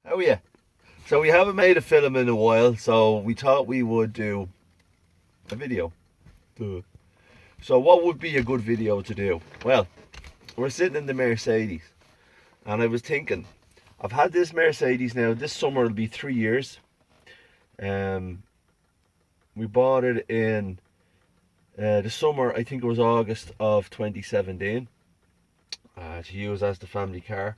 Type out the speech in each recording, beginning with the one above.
Oh yeah. So we haven't made a film in a while, so we thought we would do a video. Duh. So what would be a good video to do? Well, we're sitting in the Mercedes, and I was thinking, I've had this Mercedes now. This summer it'll be 3 years. Um, we bought it in the summer. I think it was August of 2017 to use as the family car.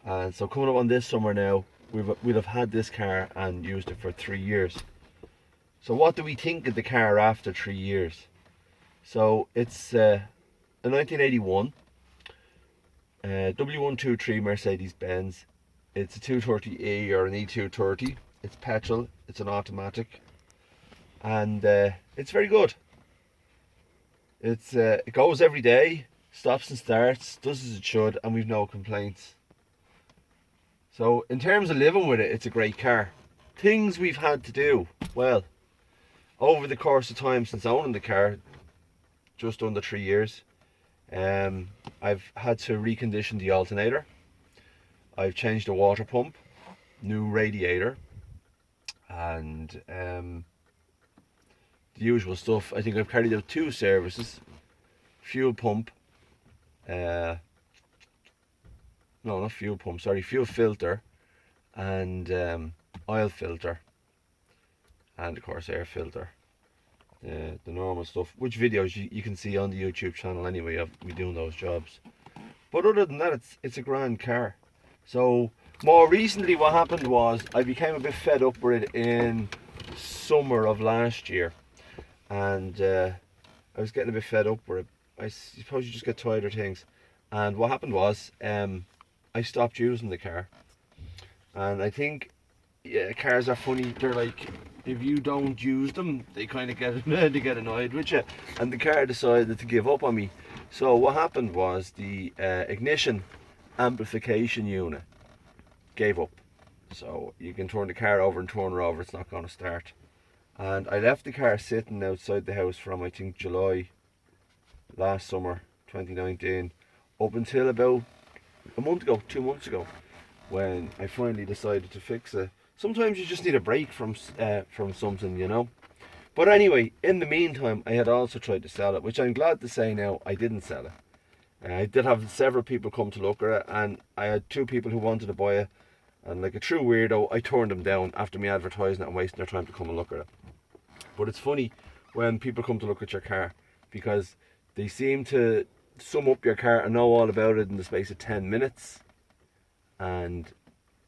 And so coming up on this summer now, we'll have had this car and used it for 3 years. So what do we think of the car after 3 years? So it's a 1981 W123 Mercedes-Benz. It's a 230E or an E230. It's petrol. It's an automatic, and it's very good. It goes every day, stops and starts, does as it should, and we've no complaints. So in terms of living with it, it's a great car. Things we've had to do, well, over the course of time since owning the car, just under 3 years, I've had to recondition the alternator. I've changed the water pump, new radiator, and the usual stuff. I think I've carried out 2 services: fuel pump, no, not fuel pump, sorry, fuel filter, and oil filter, and of course air filter. The normal stuff, which videos you can see on the YouTube channel anyway of me doing those jobs. But other than that, it's a grand car. So more recently what happened was I became a bit fed up with it in summer of last year, and I was getting a bit fed up with it. I suppose you just get tired of things. And what happened was I stopped using the car. And I think, yeah, cars are funny. They're like, if you don't use them, they kind of they get annoyed with you. And the car decided to give up on me. So what happened was the ignition amplification unit gave up. So you can turn the car over and turn her over, it's not going to start. And I left the car sitting outside the house from, I think, July last summer 2019 up until about a month ago, 2 months ago, when I finally decided to fix it. Sometimes you just need a break from something, you know. But anyway, in the meantime, I had also tried to sell it, which I'm glad to say now I didn't sell it. I did have several people come to look at it, and I had 2 people who wanted to buy it, and like a true weirdo, I turned them down after me advertising it and wasting their time to come and look at it. But it's funny when people come to look at your car, because they seem to sum up your car and know all about it in the space of 10 minutes. And,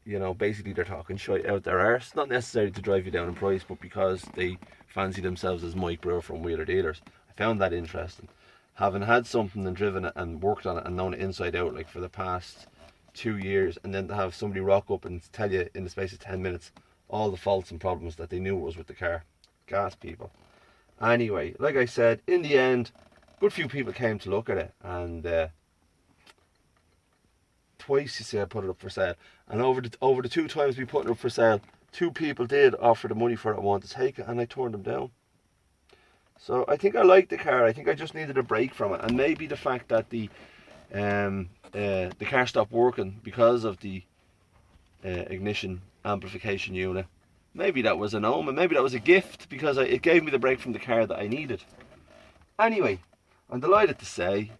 you know, basically they're talking shit out their arse. Not necessarily to drive you down in price, but because they fancy themselves as Mike Brewer from Wheeler Dealers. I found that interesting. Having had something and driven it and worked on it and known it inside out like for the past 2 years, and then to have somebody rock up and tell you in the space of 10 minutes all the faults and problems that they knew was with the car. Gas, people. Anyway, like I said, in the end, a good few people came to look at it, and twice you see I put it up for sale, and over the 2 times we put it up for sale, 2 people did offer the money for it and wanted to take it, and I turned them down. So I think I like the car. I think I just needed a break from it, and maybe the fact that the car stopped working because of the ignition amplification unit. Maybe that was an omen. Maybe that was a gift, because it gave me the break from the car that I needed. Anyway, I'm delighted to say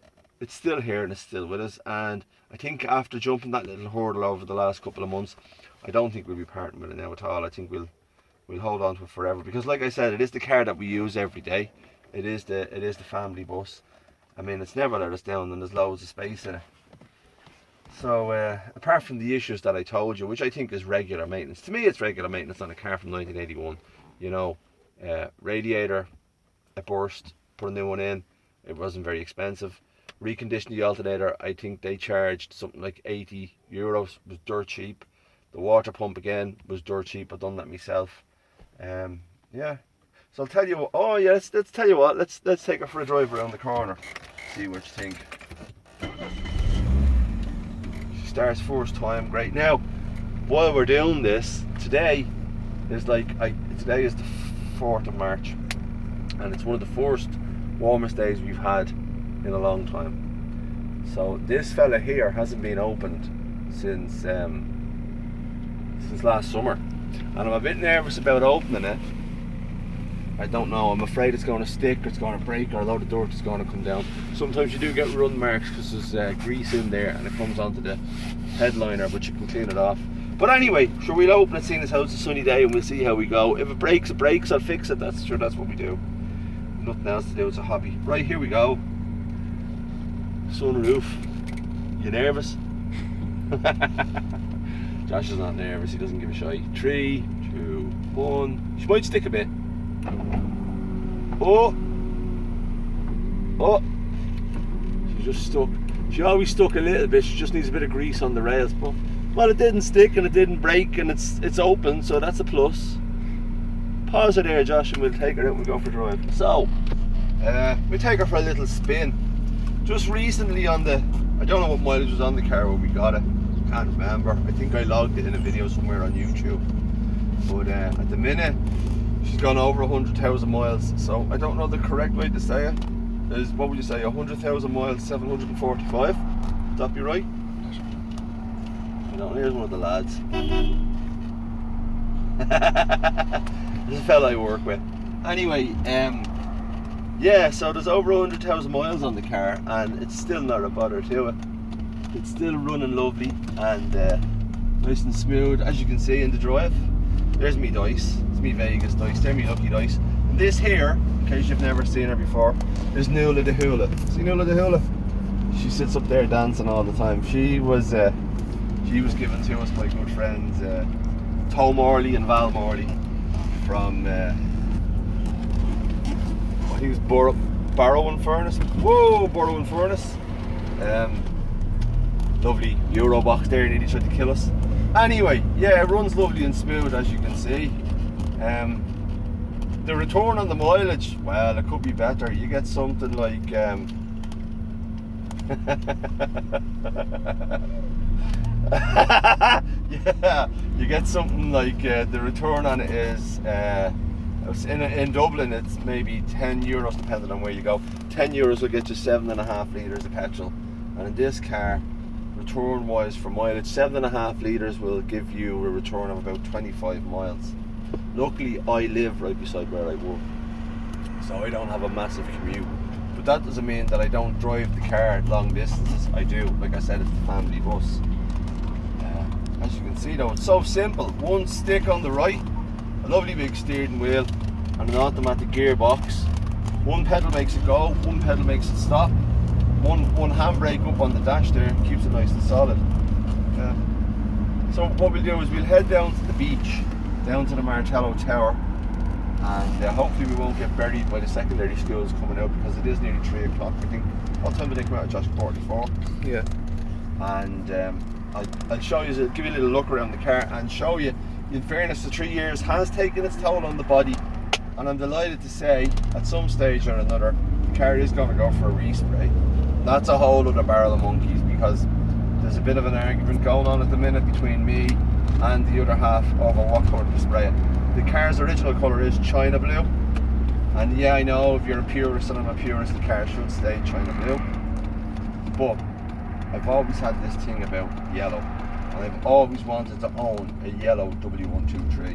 it's still here and it's still with us. And I think after jumping that little hurdle over the last couple of months, I don't think we'll be parting with it now at all. I think we'll hold on to it forever, because like I said, it is the car that we use every day. It is the family bus. I mean, it's never let us down, and there's loads of space in it. So apart from the issues that I told you, which I think is regular maintenance, to me it's regular maintenance on a car from 1981. You know, radiator, it burst, put a new one in. It wasn't very expensive. Reconditioned the alternator, I think they charged something like €80. Was dirt cheap. The water pump again was dirt cheap. I've done that myself. Yeah. So I'll tell you what. Oh yeah, let's tell you what. Let's take her for a drive around the corner. See what you think. She starts first time. Great. Now, while we're doing this, today is today is the 4th of March, and it's one of the first warmest days we've had in a long time. So this fella here hasn't been opened since since last summer, and I'm a bit nervous about opening it. I don't know, I'm afraid it's going to stick, or it's going to break, or a load of dirt is going to come down. Sometimes you do get run marks because there's grease in there and it comes onto the headliner, but you can clean it off. But anyway, sure, we'll open it seeing as how it's a sunny day, and we'll see how we go. If it breaks, it breaks, I'll fix it. That's what we do. Nothing else to do, it's a hobby. Right, here we go. Sunroof. You nervous? Josh is not nervous, he doesn't give a shite. 3, 2, 1. She might stick a bit. Oh! Oh! She's just stuck. She always stuck a little bit, she just needs a bit of grease on the rails. But, well, it didn't stick and it didn't break, and it's open, so that's a plus. Pause her there, Josh, and we'll take her out and we'll go for a drive. So, we'll take her for a little spin. Just recently on the, I don't know what mileage was on the car when we got it. Can't remember. I think I logged it in a video somewhere on YouTube. But at the minute, she's gone over 100,000 miles. So I don't know the correct way to say it. Is, what would you say, 100,000 miles, 745? Would that be right? I don't know, here's one of the lads. This is a fella I work with. Anyway, yeah, so there's over 100,000 miles on the car, and it's still not a bother to it. It's still running lovely and nice and smooth, as you can see in the drive. There's me dice, it's me Vegas dice, they're me lucky dice. And this here, in case you've never seen her before, is Nuala the Hula. See Nuala the Hula? She sits up there dancing all the time. She was given to us by good friends Tom Morley and Val Morley from I think it was Barrow-in-Furness. Whoa, Barrow-in-Furness. Lovely Eurobox there, nearly tried to kill us. Anyway, yeah, it runs lovely and smooth, as you can see. The return on the mileage, well, it could be better. You get something like yeah, you get something like the return on it is in Dublin it's maybe €10 depending on where you go. €10 will get you 7.5 litres of petrol, and in this car, return wise for mileage, 7.5 litres will give you a return of about 25 miles. Luckily I live right beside where I work, so I don't have a massive commute, but that doesn't mean that I don't drive the car long distances. I do. Like I said, it's the family bus. As you can see though, it's so simple. One stick on the right, a lovely big steering wheel, and an automatic gearbox. One pedal makes it go, one pedal makes it stop. One handbrake up on the dash there keeps it nice and solid. So what we'll do is we'll head down to the beach, down to the Martello Tower, and hopefully we won't get buried by the secondary schools coming out, because it is nearly 3 o'clock. I think, what time did they come out? Just 44. Yeah. And I'll show you, give you a little look around the car and show you, in fairness, the 3 years has taken its toll on the body, and I'm delighted to say at some stage or another the car is going to go for a respray. That's a whole other barrel of monkeys, because there's a bit of an argument going on at the minute between me and the other half over what colour to spray it. The car's original colour is China Blue, and yeah, I know if you're a purist and I'm a purist, the car should stay China Blue, but I've always had this thing about yellow, and I've always wanted to own a yellow W123,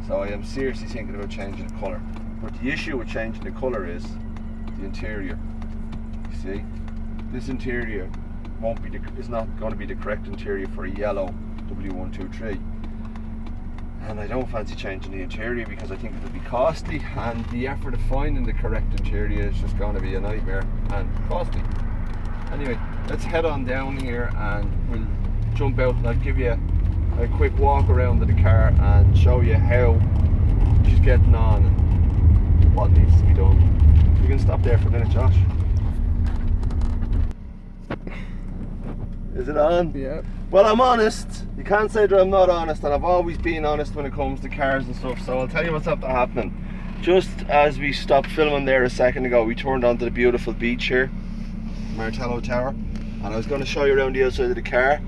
so I am seriously thinking about changing the colour. But the issue with changing the colour is the interior. You see, this interior is not going to be the correct interior for a yellow W123, and I don't fancy changing the interior because I think it'll be costly, and the effort of finding the correct interior is just going to be a nightmare and costly. Anyway, let's head on down here and we'll jump out, and I'll give you a quick walk around to the car and show you how she's getting on and what needs to be done. You can stop there for a minute, Josh. Is it on? Yeah. Well, I'm honest. You can't say that I'm not honest, and I've always been honest when it comes to cars and stuff, so I'll tell you what's up to happening. Just as we stopped filming there a second ago, we turned onto the beautiful beach here, Martello Tower, and I was going to show you around the outside of the car,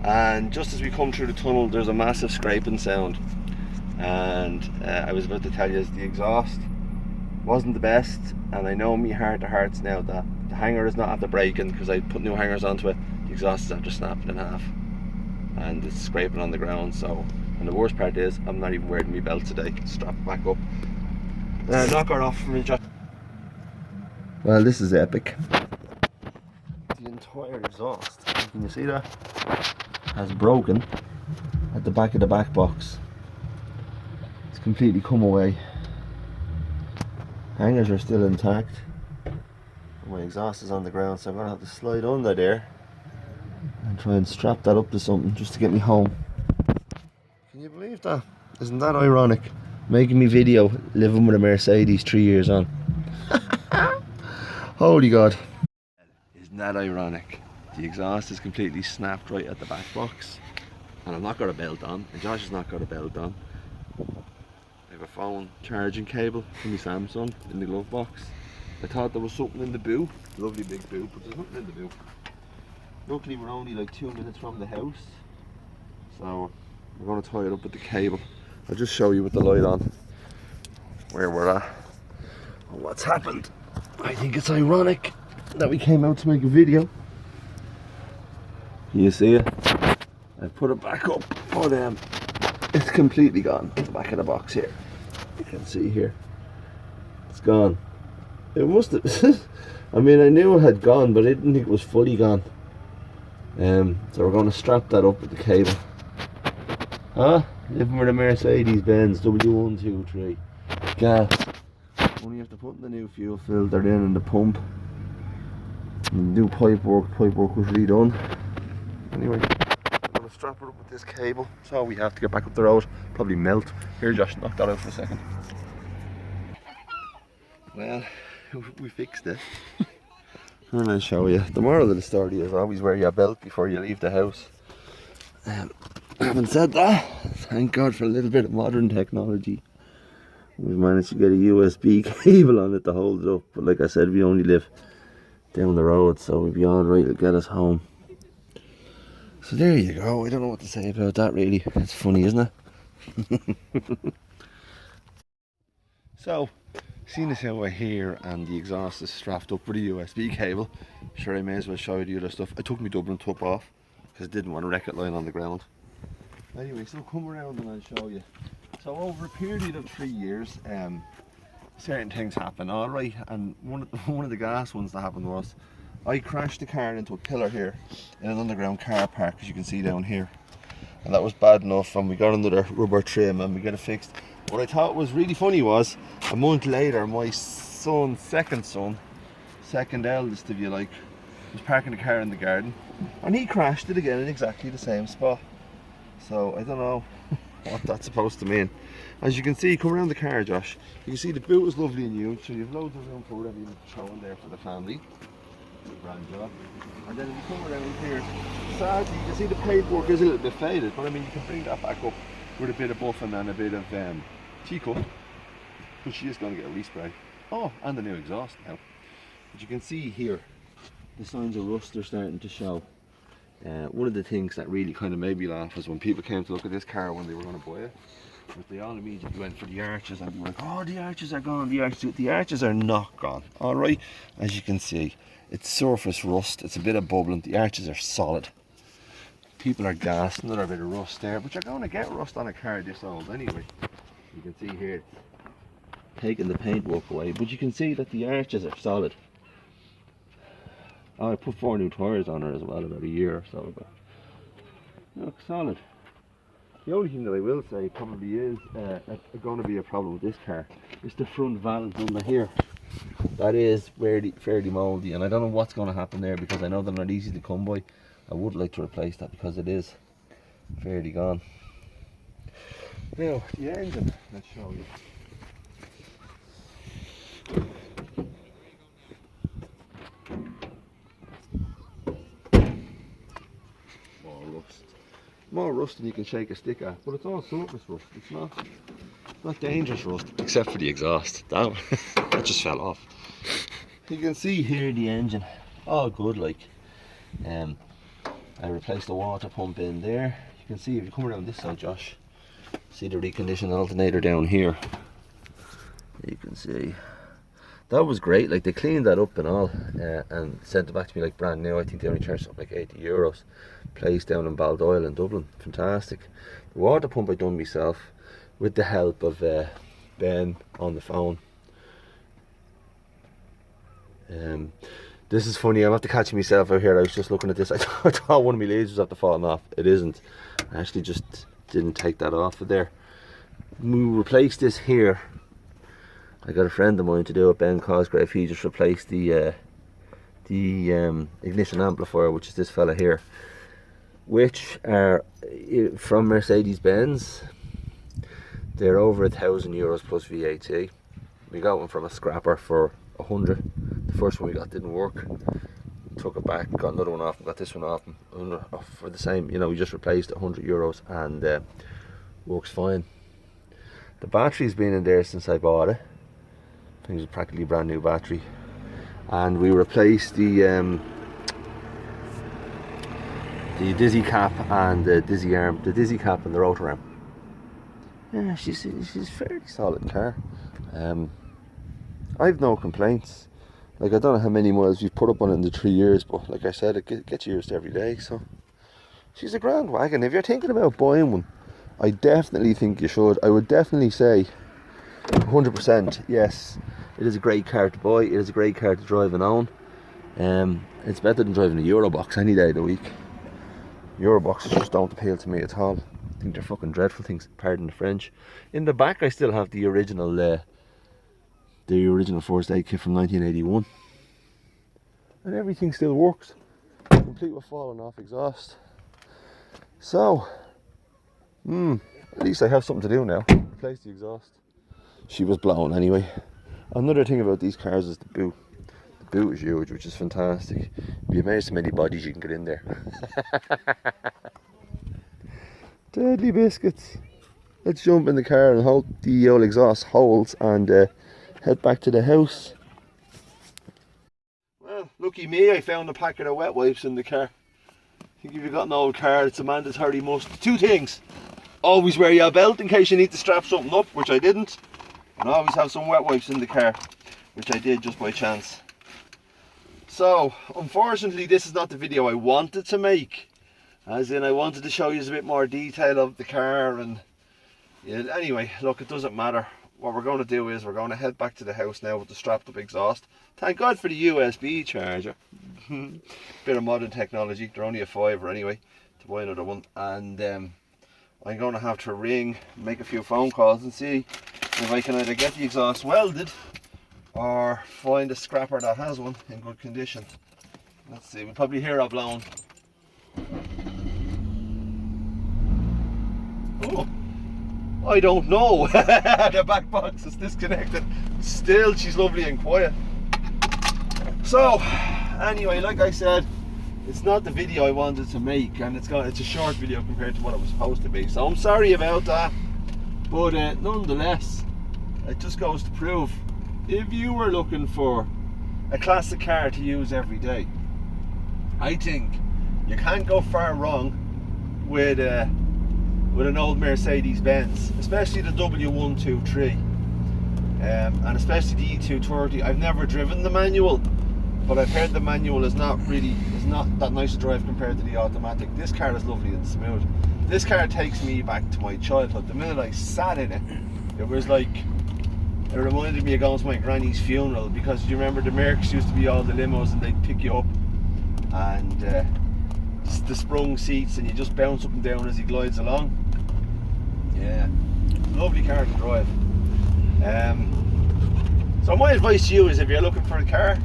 and just as we come through the tunnel there's a massive scraping sound, and I was about to tell you the exhaust wasn't the best, and I know me heart to hearts now that the hanger is not after breaking because I put new hangers onto it. The exhaust is after snapping in half. and it's scraping on the ground. So, and the worst part is I'm not even wearing my belt today. Strap it back up. Knock her off for me, Josh. Well, this is epic. The entire exhaust, can you see that, has broken at the back of the back box. It's completely come away. Hangers are still intact. My exhaust is on the ground, so I'm going to have to slide under there and try and strap that up to something just to get me home. Can you believe that? Isn't that ironic? Making me video living with a Mercedes 3 years on. Holy God. Isn't that ironic? The exhaust is completely snapped right at the back box, and I've not got a belt on, and Josh has not got a belt on. I have a phone charging cable from my Samsung in the glove box. I thought there was something in the boot, lovely big boot, but there's nothing in the boot. Luckily we're only like 2 minutes from the house, so we're going to tie it up with the cable. I'll just show you with the light on where we're at and what's happened. I think it's ironic that we came out to make a video. Can you see it? I put it back up, but it's completely gone at the back of the box here. You can see here, it's gone. It must have, I mean, I knew it had gone, but I didn't think it was fully gone. So we're going to strap that up with the cable. Huh? Living with a Mercedes-Benz W123 gas. Only have to put in the new fuel filter in and the pump. And the new pipe work was redone. Anyway, I'm going to strap it up with this cable. So we have to get back up the road. Probably melt. Here, Josh, knock that out for a second. Well, we fixed it. And I'll show you. The moral of the story is always wear your belt before you leave the house. Having said that, thank God for a little bit of modern technology. We've managed to get a USB cable on it to hold it up, but like I said, we only live down the road, so we'll be alright, it'll get us home. So there you go. I don't know what to say about that really. It's funny, isn't it? So, seeing as how we're here and the exhaust is strapped up with a USB cable, sure I may as well show you the other stuff. I took my Dublin top off because I didn't want to wreck it lying on the ground. Anyway, so come around and I'll show you. So over a period of 3 years, certain things happen, alright, and one of the gas ones that happened was I crashed the car into a pillar here in an underground car park, as you can see down here, and that was bad enough, and we got another rubber trim and we got it fixed. What I thought was really funny was a month later my son, second eldest if you like, was parking the car in the garden and he crashed it again in exactly the same spot. So I don't know what that's supposed to mean. As you can see, come around the car, Josh, you can see the boot is lovely and huge, so you have loads of room for whatever you're throwing there for the family. Grand job. And then if you come around here, sadly you can see the paintwork is a little bit faded, but I mean you can bring that back up with a bit of buffing and a bit of T-cut, but she is going to get a respray. Oh, and the new exhaust now. But you can see here the signs of rust are starting to show. One of the things that really kind of made me laugh is when people came to look at this car when they were going to buy it, but they all immediately went for the arches and they were like, oh, the arches are gone, the arches are not gone. Alright, as you can see, it's surface rust, it's a bit of bubbling, the arches are solid. People are gassed, another bit of rust there, but you're going to get rust on a car this old anyway. You can see here, taking the paintwork away, but you can see that the arches are solid. Oh, I put 4 new tyres on her as well about a year or so ago. Look, solid. The only thing that I will say probably is going to be a problem with this car is the front valve number here. That is fairly mouldy, and I don't know what's going to happen there because I know they're not easy to come by. I would like to replace that because it is fairly gone. Now, the engine, let's show you. More rust than you can shake a stick at, but it's all surface rust. It's not dangerous rust, except for the exhaust. That just fell off. You can see here the engine, all good. Like, I replaced the water pump in there. You can see if you come around this side, Josh. See the reconditioned alternator down here. You can see that was great. Like, they cleaned that up and all, and sent it back to me like brand new. I think they only charged something like €80. Place down in Baldoyle in Dublin. Fantastic. The water pump I done myself with the help of Ben on the phone. This is funny, I'm after catching myself out here. I was just looking at this. I thought one of my leads was after falling off. It isn't. I actually just didn't take that off of there. We replaced this here. I got a friend of mine to do it, Ben Cosgrave. He just replaced the ignition amplifier, which is this fella here, which are from Mercedes-Benz. They're over €1,000 plus VAT. We got one from a scrapper for 100. The first one we got didn't work. Took it back, got another one off, and got this one off for the same. You know, we just replaced €100 and works fine. The battery's been in there since I bought it. I think it's practically a brand new battery. And we replaced the dizzy cap and the dizzy arm, the dizzy cap and the rotor arm. Yeah, she's a fairly solid car. I've no complaints. Like, I don't know how many miles we've put up on it in the 3 years, but like I said, it gets used every day. So she's a grand wagon. If you're thinking about buying one, I definitely think you should. I would definitely say 100% yes. It is a great car to buy. It is a great car to drive and own. It's better than driving a Eurobox any day of the week. Euroboxes just don't appeal to me at all. I think they're fucking dreadful things, pardon the French. In the back I still have the original first aid kit from 1981. And everything still works. Complete with falling off exhaust. So, at least I have something to do now. Replace the exhaust. She was blown anyway. Another thing about these cars is the boot. The boot is huge, which is fantastic. You'd be amazed how many bodies you can get in there. Deadly biscuits. Let's jump in the car and hope the old exhaust holds and head back to the house. Well, lucky me, I found a packet of wet wipes in the car. I think if you've got an old car, it's a mandatory must. Two things. Always wear your belt in case you need to strap something up, which I didn't. And always have some wet wipes in the car, which I did just by chance. So, unfortunately, this is not the video I wanted to make. As in, I wanted to show you a bit more detail of the car. And yeah, anyway, look, it doesn't matter. What we're going to do is we're going to head back to the house now with the strapped up exhaust. Thank God for the USB charger. Bit of modern technology. They're only a £5 anyway to buy another one. And I'm going to have to ring, make a few phone calls and see if I can either get the exhaust welded or find a scrapper that has one in good condition. Let's see, we'll probably hear it blowing. Oh, I don't know. The back box is disconnected. Still, she's lovely and quiet. So, anyway, like I said, it's not the video I wanted to make, and it's a short video compared to what it was supposed to be. So I'm sorry about that, but nonetheless, it just goes to prove, if you were looking for a classic car to use every day, I think you can't go far wrong with an old Mercedes-Benz, especially the W123, and especially the E230. I've never driven the manual, but I've heard the manual is not that nice to drive compared to the automatic. This car is lovely and smooth. This car takes me back to my childhood. The minute I sat in it, it was like, it reminded me of going to my granny's funeral, because you remember the Mercs used to be all the limos and they'd pick you up, and the sprung seats, and you just bounce up and down as he glides along. Yeah, lovely car to drive. So my advice to you is, if you're looking for a car,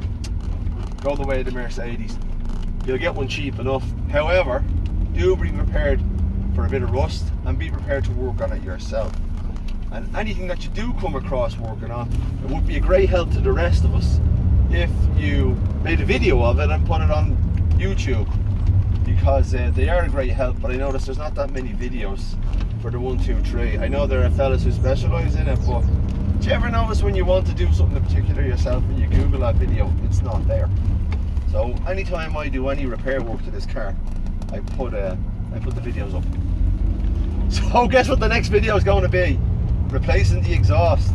go the way of the Mercedes. You'll get one cheap enough. However, do be prepared for a bit of rust and be prepared to work on it yourself. And anything that you do come across working on, it would be a great help to the rest of us if you made a video of it and put it on YouTube, because they are a great help. But I noticed there's not that many videos for the 123. I know there are fellas who specialise in it, but do you ever notice when you want to do something in particular yourself and you Google that video, it's not there? So anytime I do any repair work to this car, I put the videos up. So guess what the next video is going to be? Replacing the exhaust.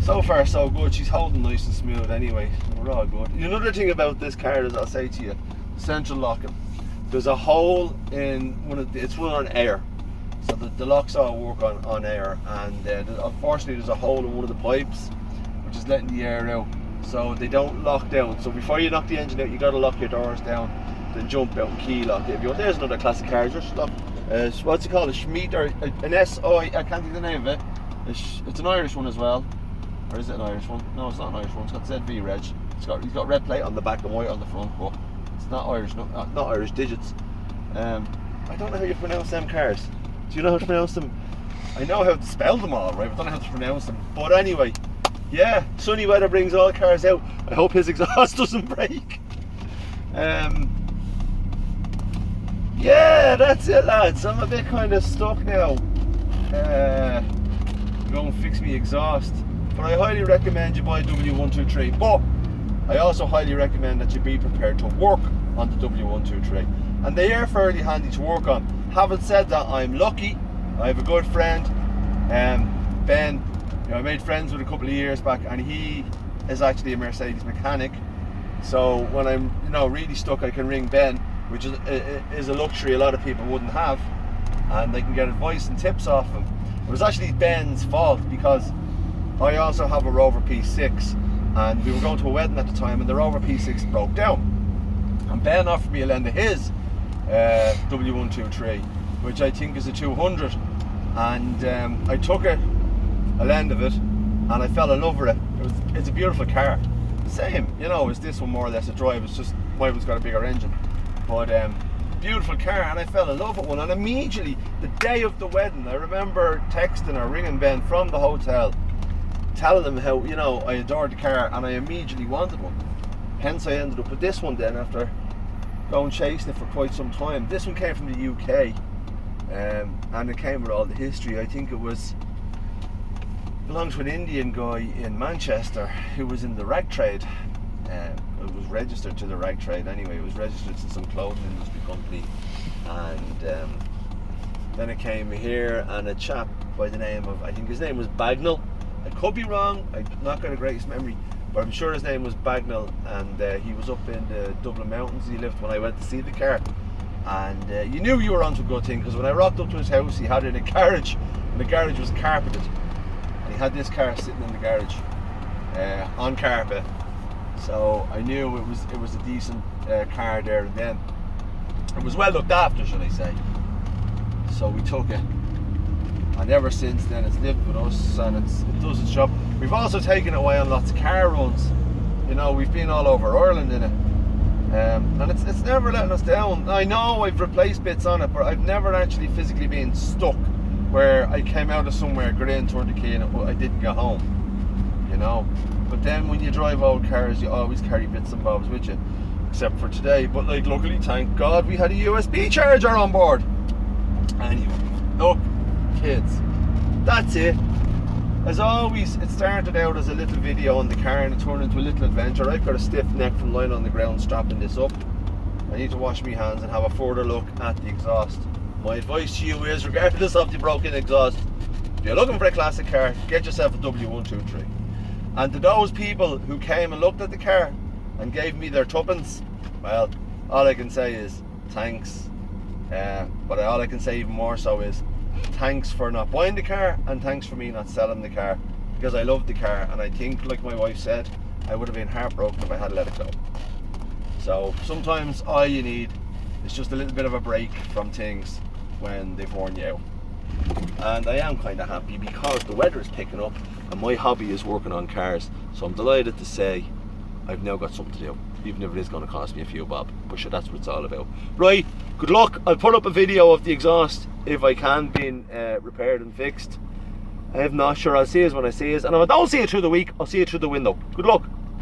So far so good. She's holding nice and smooth anyway. We're all good. Another thing about this car is, I'll say to you, central locking. There's a hole in it's run on air. So the locks all work on air, and unfortunately there's a hole in one of the pipes which is letting the air out. So they don't lock down. So before you knock the engine out, you got to lock your doors down, then jump out and key lock it. If you want, there's another classic car. Just look, what's it called? A Schmidt or an SI? I can't think of the name of it. It's an Irish one as well, or is it an Irish one? No, it's not an Irish one. It's got ZV reg. He's got red plate on the back and white on the front, but it's not Irish. Not Irish digits. I don't know how you pronounce them cars. Do you know how to pronounce them? I know how to spell them all, right? But I don't know how to pronounce them. But anyway. Yeah, sunny weather brings all cars out. I hope his exhaust doesn't break. Yeah, that's it, lads. I'm a bit kind of stuck now. Go and fix me exhaust. But I highly recommend you buy W123. But I also highly recommend that you be prepared to work on the W123. And they are fairly handy to work on. Having said that, I'm lucky. I have a good friend, Ben. I made friends with a couple of years back, and he is actually a Mercedes mechanic. So when I'm really stuck, I can ring Ben, which is a luxury a lot of people wouldn't have, and they can get advice and tips off him. It was actually Ben's fault, because I also have a Rover P6, and we were going to a wedding at the time, and the Rover P6 broke down, and Ben offered me a lend of his W123, which I think is a 200, and I took it, a lend of it, and I fell in love with it. It's a beautiful car. Same, as this one, more or less a drive. It's just my one's got a bigger engine, but beautiful car, and I fell in love with one. And immediately, the day of the wedding, I remember texting or ringing Ben from the hotel, telling him how I adored the car, and I immediately wanted one. Hence, I ended up with this one then, after going chasing it for quite some time. This one came from the UK, and it came with all the history. I think it belonged to an Indian guy in Manchester who was in the rag trade. It was registered to the rag trade anyway. It was registered to some clothing industry company, and then it came here, and a chap by the name of, I think his name was Bagnall. I could be wrong, I've not got a greatest memory, but I'm sure his name was Bagnall, and he was up in the Dublin Mountains. He lived when I went to see the car, and you knew you were onto a good thing, because when I rocked up to his house, he had it in a garage, and the garage was carpeted. He had this car sitting in the garage on carpet, so I knew it was a decent car there and then. It was well looked after, shall I say. So we took it, and ever since then it's lived with us, and it does its job. We've also taken it away on lots of car runs. We've been all over Ireland in it, and it's never letting us down. I know I've replaced bits on it, but I've never actually physically been stuck where I came out of somewhere, got in, turned the key, and I didn't go home, But then when you drive old cars, you always carry bits and bobs with you, except for today. But luckily, thank God, we had a USB charger on board. Anyway, look, kids, that's it. As always, it started out as a little video on the car, and it turned into a little adventure. I've got a stiff neck from lying on the ground strapping this up. I need to wash my hands and have a further look at the exhaust. My advice to you is, regardless of the broken exhaust, if you're looking for a classic car, get yourself a W123. And to those people who came and looked at the car and gave me their tuppence, well, all I can say is thanks. But all I can say even more so is thanks for not buying the car, and thanks for me not selling the car, because I love the car, and I think, like my wife said, I would have been heartbroken if I had let it go. So sometimes all you need is just a little bit of a break from things when they've worn you out. And I am kind of happy, because the weather is picking up and my hobby is working on cars, so I'm delighted to say I've now got something to do, even if it is going to cost me a few bob. But sure, that's what it's all about. Right, good luck. I'll put up a video of the exhaust, if I can, being repaired and fixed. If not, sure, I'll see it when I see it, and if I don't see it through the week, I'll see it through the window. Good luck.